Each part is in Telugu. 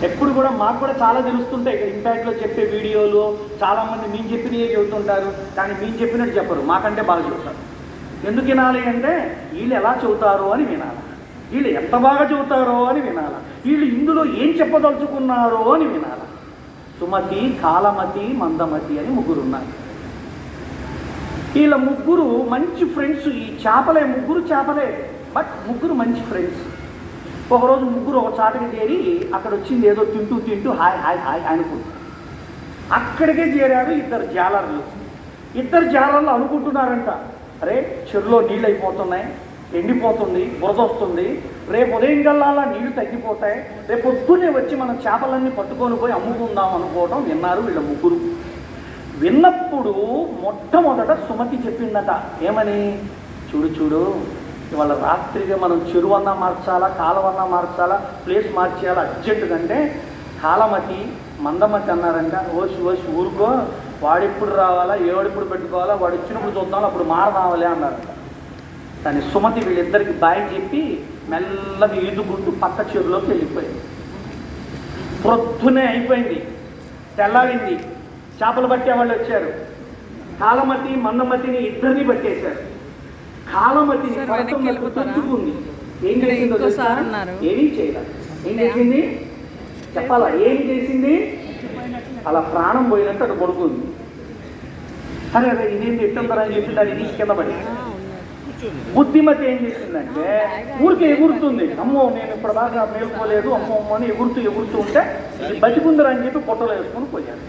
ఎప్పుడు కూడా మాకు కూడా చాలా తెలుస్తుంటాయి ఇంపాక్ట్లో చెప్పే వీడియోలు. చాలామంది మేము చెప్పినవే చెబుతుంటారు, కానీ మేము చెప్పినట్టు చెప్పరు, మాకంటే బాగా చెబుతారు. ఎందుకు వినాలి అంటే వీళ్ళు ఎలా చెబుతారో అని వినాలి, వీళ్ళు ఎంత బాగా చెబుతారో అని వినాలి, వీళ్ళు ఇందులో ఏం చెప్పదలుచుకున్నారో అని వినాలి. సుమతి, కాలమతి, మందమతి అని ముగ్గురు ఉన్నారు. వీళ్ళ ముగ్గురు మంచి ఫ్రెండ్స్. ఈ చేపలే, ముగ్గురు చేపలే, బట్ ముగ్గురు మంచి ఫ్రెండ్స్. ఒకరోజు ముగ్గురు ఒక చాటుకి చేరి అక్కడ వచ్చింది ఏదో తింటూ తింటూ హాయ్ హాయ్ హాయ్ అనుకుంటారు. అక్కడికే చేరారు ఇద్దరు జాలర్లు. ఇద్దరు జాలర్లు అనుకుంటున్నారంట, అరే చెరువులో నీళ్ళు అయిపోతున్నాయి, ఎండిపోతుంది, బురద వస్తుంది, రేపు ఉదయం గల్లా నీళ్లు తగ్గిపోతాయి, రేపు పొద్దున్నే వచ్చి మనం చేపలన్నీ పట్టుకొని పోయి అమ్ముకుందాం అనుకోవడం విన్నారు వీళ్ళ ముగ్గురు. విన్నప్పుడు మొట్టమొదట సుమతి చెప్పిందట, ఏమని? చూడు చూడు, ఇవాళ రాత్రిగా మనం చెరువన్నా మార్చాలా, కాలవన్నా మార్చాలా, ప్లేస్ మార్చేయాలా అర్జెంటు కంటే కాలమతి, మందమతి అన్నారంట. ఓసి ఓసి ఊరుకో, వాడెప్పుడు రావాలా, ఏవాడెప్పుడు పెట్టుకోవాలా, వాడు వచ్చినప్పుడు చూద్దాం, అప్పుడు మారదామలే అన్నారంట. కానీ సుమతి వీళ్ళిద్దరికి బాయ్ చెప్పి మెల్లగా ఈదుకుంటూ పక్క చెరువులోకి వెళ్ళిపోయింది. ప్రొద్దునే అయిపోయింది, తెల్లారింది, చేపలు పట్టే వాళ్ళు వచ్చారు. కాలమతి, మందమతిని ఇద్దరిని పట్టేశారు. కాలమతిని తొంచుకుంది. ఏం చేసిందో తెలుసా? ఏమీ చేయలేదు. ఏం చేసింది చెప్పాలా? ఏం చేసింది? అలా ప్రాణం పోయినట్టు అటు పడుకుంది. అరే అరే ఇదేంటి ఎట్టుందరని చెప్పి దాన్ని తీసి కింద పడి. బుద్ధిమతి ఏం చేసిందంటే ఊరికే ఎగురుతుంది. అమ్మో నేను ఇప్పుడు దాకా మేలుకోలేదు, అమ్మో అమ్మో అని ఎగురుతూ ఉంటే బతికుందరని చెప్పి పొట్టలో వేసుకొని పోయాను.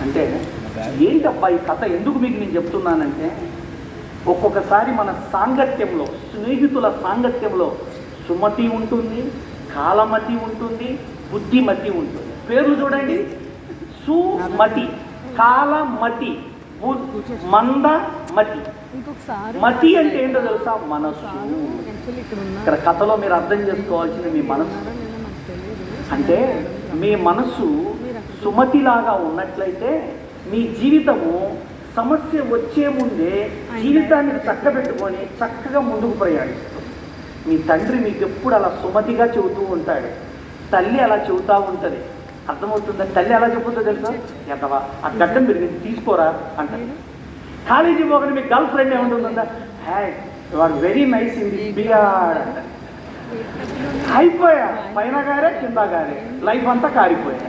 అంటే ఏంటబ్బా ఈ కథ ఎందుకు మీకు నేను చెప్తున్నానంటే, ఒక్కొక్కసారి మన సాంగత్యంలో, స్నేహితుల సాంగత్యంలో సుమతి ఉంటుంది, కాలమతి ఉంటుంది, బుద్ధిమతి ఉంటుంది. పేర్లు చూడండి, సుమతి, కాలమతి, మందమతి. మతి అంటే ఏంటో తెలుసా? మనస్సు. ఇక్కడ కథలో మీరు అర్థం చేసుకోవాల్సింది మీ మనస్సు. అంటే మీ మనస్సు సుమతిలాగా ఉన్నట్లయితే మీ జీవితము సమస్య వచ్చే ముందే జీవితాన్ని చక్కబెట్టుకొని చక్కగా ముందుకు ప్రయాణిస్తుంది. మీ తండ్రి మీకు ఎప్పుడు అలా సుమతిగా చెబుతూ ఉంటాడు, తల్లి అలా చెబుతూ ఉంటుంది. అర్థమవుతుందా? తల్లి ఎలా చెబుతుందో తెలుసా? ఎంతవా ఆ గడ్డం పెరిగింది తీసుకోరా అంటారు. కాలేజీ పోగానే మీ గర్ల్ ఫ్రెండ్ ఏముంటుందా? Hi you are very nice in this beard అంటారు. అయిపోయా, పైన గారే కింద గారే, లైఫ్ అంతా కారిపోయా.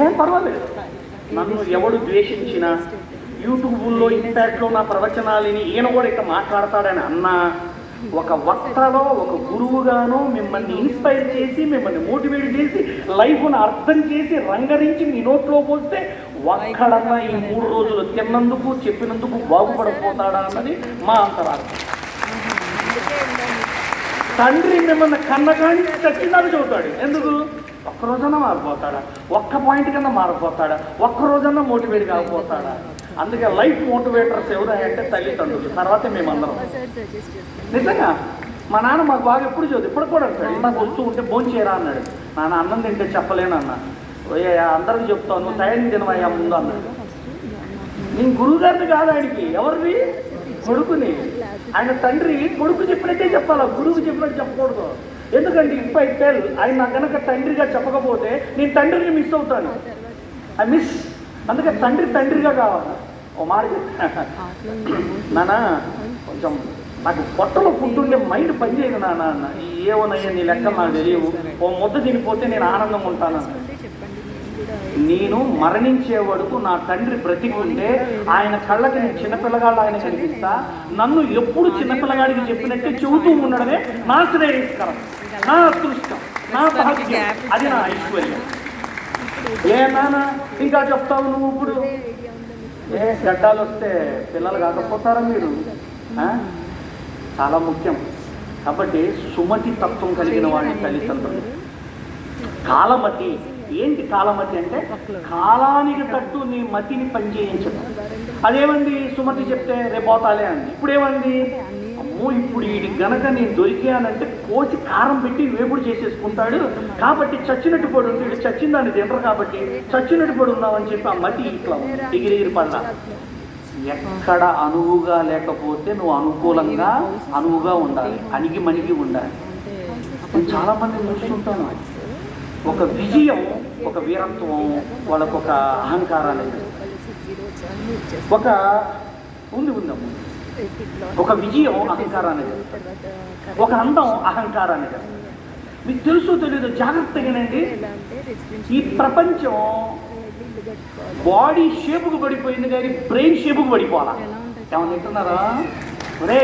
ఏం పర్వాలేదు, నన్ను ఎవడు ద్వేషించినా, యూట్యూబ్లో ఇంపాక్ట్లో నా ప్రవచనాలని ఈయన కూడా ఇక మాట్లాడతాడని అన్నా, ఒక వక్తలో ఒక గురువుగానో మిమ్మల్ని ఇన్స్పైర్ చేసి, మిమ్మల్ని మోటివేట్ చేసి, లైఫ్ను అర్థం చేసి రంగరించి మీ నోట్లో పోస్తే ఒక్కడన్నా ఈ 3 రోజులు తిన్నందుకు చెప్పినందుకు బాగుపడకపోతాడా అన్నది మా అంతరార్థం. తండ్రి మిమ్మల్ని కన్నగాని చచ్చిందని చెబుతాడు. ఎందుకు? ఒక్కరోజన్నా మారిపోతాడా? ఒక్క పాయింట్ కన్నా మారిపోతాడా? ఒక్కరోజన్నా మోటివేట్ కాకపోతాడా? అందుకే లైఫ్ మోటివేటర్స్ ఎవరంటే తల్లిదండ్రులు, తర్వాత మేమందరం. నిజంగా మా నాన్న మాకు బాగా ఎప్పుడు చదువు ఇప్పుడు కూడా అంటాడు, నాకు వస్తూ ఉంటే భోజనం చేయరా అన్నాడు. నాన్న అన్నం తింటే చెప్పలేను అన్న. అందరికి చెప్తాను, నువ్వు టైం తినవయ్యా ముందు అన్నాడు. నేను గురువు గారిని కాదు, ఆయనకి ఎవరివి? కొడుకుని. ఆయన తండ్రి కొడుకు చెప్పినట్టే చెప్పాలా, గురువుకి చెప్పినట్టు చెప్పకూడదు. ఎందుకంటే ఇప్పుడు అయితే ఆయన నాకు కనుక తండ్రిగా చెప్పకపోతే నేను తండ్రిని మిస్ అవుతాను. I miss. అందుకే తండ్రిగా కావాలి. ఓ మాట నాన్న కొంచెం నాకు పొట్టలో పుట్టుండే మైండ్ పనిచేయదు నాన్న అన్న. ఏమోనయ్యా నీ లెక్క నాకు తెలియవు, ఓ ముద్ద తినిపోతే నేను ఆనందంగా ఉంటానన్న. నేను మరణించే వరకు నా తండ్రి బ్రతికుంటే ఆయన కళ్ళకి నేను చిన్నపిల్లగాడు ఆయన కనిపిస్తా. నన్ను ఎప్పుడు చిన్నపిల్లగాడికి చెప్పినట్టే చెబుతూ ఉండడమే నా శ్రేయస్కరం, నా అదృష్టం, నా భాగ్యం, అది నా ఐశ్వర్యం. ఏ నాన్న ఇంకా చెప్తావు నువ్వు? ఇప్పుడు ఏ గడ్డాలు వస్తే పిల్లలు కాకపోతారా మీరు? చాలా ముఖ్యం. కాబట్టి సుమతి తత్వం కలిగిన వాడి తల్లిదండ్రులు. కాలమతి ఏంటి? కాలమతి అంటే కాలానికి తట్టు నీ మతిని పనిచేయించడం. అదేమండి సుమతి చెప్తే రేపోతాలే అంది. ఇప్పుడేమంది? అమ్మో ఇప్పుడు వీడి గనక నేను దొరికానంటే కోసి కారం పెట్టి వేపుడు చేసేసుకుంటాడు, కాబట్టి చచ్చినట్టు పడి ఉంది, వీడు చచ్చిన దాన్ని తినరు కాబట్టి చచ్చినట్టు పడి ఉన్నామని చెప్పి ఆ మతి ఇట్లా ఎగిరి పడ్డా. ఎక్కడ అనువుగా లేకపోతే నువ్వు అనుకూలంగా అనువుగా ఉండాలి, అణిగి మణిగి ఉండాలి. నేను చాలామంది చూస్తుంటాను, ఒక విజయం, ఒక వీరత్వం, వాళ్ళకొక అహంకారాన్ని, ఉందమ్మ, ఒక విజయం అహంకారాన్ని, ఒక అందం అహంకారాన్ని. మీకు తెలుసో తెలీదు, జాగ్రత్తగానండి. ఈ ప్రపంచం బాడీ షేపుకు పడిపోయింది కానీ బ్రెయిన్ షేపుకు పడిపోవాలా. ఏమన్నా వింటున్నారా? రే,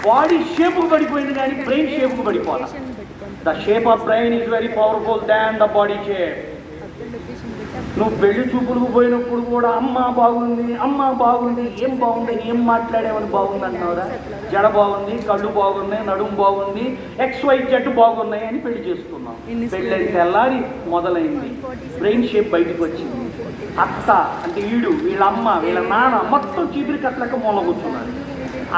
బాడీ షేపుకు పడిపోయింది కానీ బ్రెయిన్ షేపుకు పడిపోవాలా. The shape of brain is very powerful than the body shape. నువ్వు పెళ్లి చూపులకు పోయినప్పుడు కూడా అమ్మ బాగుంది, అమ్మ బాగుంది, ఏం బాగుంది, ఏం మాట్లాడేవని బాగుంది అంటున్నారా? జడ బాగుంది, కళ్ళు బాగున్నాయి, నడుము బాగుంది, XYZ బాగున్నాయి అని పెళ్లి చేసుకున్నాం. పెళ్ళైన తెల్లారి మొదలైంది, బ్రెయిన్ షేప్ బయటకు వచ్చింది. అత్త అంటే వీడు, వీళ్ళ అమ్మ, వీళ్ళ నాన్న మొత్తం చీపిరి కట్లక మూల కూర్చున్నారు.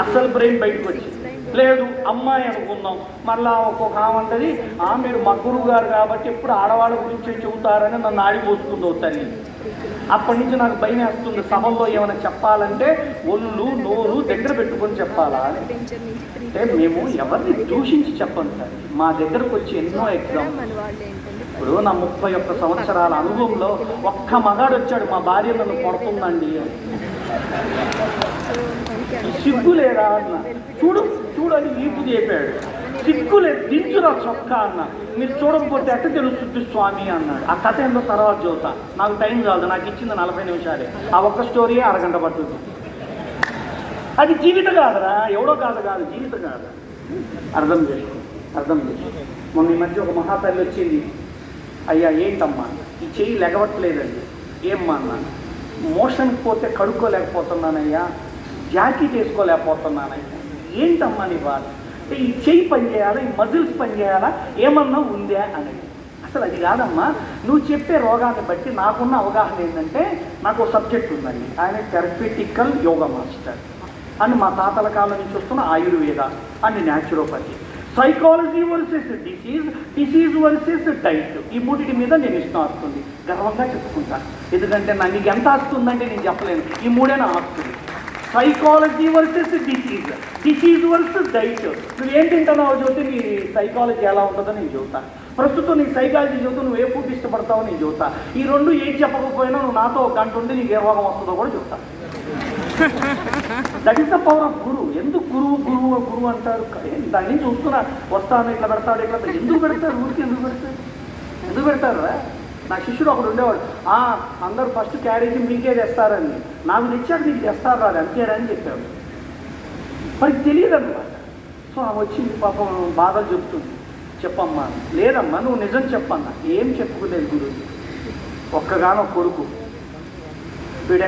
అసలు బ్రెయిన్ బయటకు వచ్చింది. లేదు అమ్మాయి అనుకుందాం, మళ్ళా ఒక్కొక్క ఆమంటది, మీరు మా గురువు గారు కాబట్టి ఎప్పుడు ఆడవాళ్ళ గురించి చెబుతారని నన్ను ఆడిపోసుకుందో తల్లి. అప్పటి నుంచి నాకు భయం వేస్తుంది, సభల్లో ఏమైనా చెప్పాలంటే ఒళ్ళు నోరు దగ్గర పెట్టుకొని చెప్పాలా అని. అంటే మేము ఎవరిని దూషించి చెప్పండి సార్, మా దగ్గరకు వచ్చి ఎన్నో ఎగ్జామ్. ఇప్పుడు నా 31 సంవత్సరాల అనుభవంలో ఒక్క మగాడు వచ్చాడు, మా భార్య నన్ను కొడుతుందండి అని. సిగ్గు లేదా అన్న, చూడని వీపు చెప్పాడు. సిగ్గు లేదు, దించురా చొక్కా అన్న. మీరు చూడకపోతే ఎట్ట తెలుస్తుంది స్వామి అన్నాడు. ఆ కథ ఏందో తర్వాత చదువుతా, నాకు టైం కాదు, నాకు ఇచ్చింది 40 నిమిషాలే. ఆ ఒక్క స్టోరీ అరగంట పడుతుంది. అది జీవితం కాదురా, ఎవడో కాదు జీవితం కాదు. అర్థం చేసుకో. మొన్న ఈ మధ్య ఒక మహాతల్లి వచ్చింది, అయ్యా ఏంటమ్మా ఈ చెయ్యి లెగవట్లేదండి. ఏమ్మా అన్నాను. మోషన్కి పోతే కడుక్కోలేకపోతున్నానయ్యా, జాకెట్ వేసుకోలేకపోతున్నానయ్యా. ఏంటమ్మా నీ బాధ అంటే ఈ చెయ్యి పని చేయాలా, ఈ మజిల్స్ పని చేయాలా, ఏమన్నా ఉందా అనేది. అసలు అది కాదమ్మా, నువ్వు చెప్పే రోగాన్ని బట్టి నాకున్న అవగాహన ఏంటంటే, నాకు ఒక సబ్జెక్ట్ ఉందండి, ఆయన థెరపీటికల్ యోగా మాస్టర్ అని, మా తాతల కాలం నుంచి వస్తున్న Ayurveda and naturopathy, psychology versus disease versus diet, ఈ మూడింటి మీద నేను ఇష్టం వస్తుంది, గర్వంగా చెప్పుకుంటాను. ఎందుకంటే నీకు ఎంత వస్తుందంటే నేను చెప్పలేను, ఈ మూడే నా ఆస్తుంది. Psychology versus disease versus diet. నువ్వేం తింటున్నావు చెబితే నీ సైకాలజీ ఎలా ఉంటుందో నేను చెబుతాను. ప్రస్తుతం నీకు సైకాలజీ చెబుతూ నువ్వు ఏ ఫుడ్ ఇష్టపడతావో నేను చెబుతా. ఈ రెండు ఏం చెప్పకపోయినా నువ్వు నాతో ఒక గంట ఉండి నీకు ఏ రోగం వస్తుందో కూడా చెప్తా. That is the power of గురువు. ఎందుకు గురువు అంటారు? దాని నుంచి చూస్తున్నా, వస్తాను ఇట్లా పెడతాడు, ఇట్లా ఎందుకు పెడతారు? ఊరికి ఎందుకు పెడతారు? నా శిష్యుడు ఒకడు ఉండేవాడు, అందరూ ఫస్ట్ క్యారేజీ మీకే తెస్తారని, నాకు తెచ్చాక నీకు తెస్తారు రాదు అంతేరని చెప్పాడు. మనకి తెలియదు అనమాట. సో ఆమె వచ్చింది, పాపం బాధలు చెప్తుంది. చెప్పమ్మా, లేదమ్మా నువ్వు నిజం చెప్పన్నా. ఏం చెప్పుకోలేదు గురువు, ఒక్కగానో కొడుకు,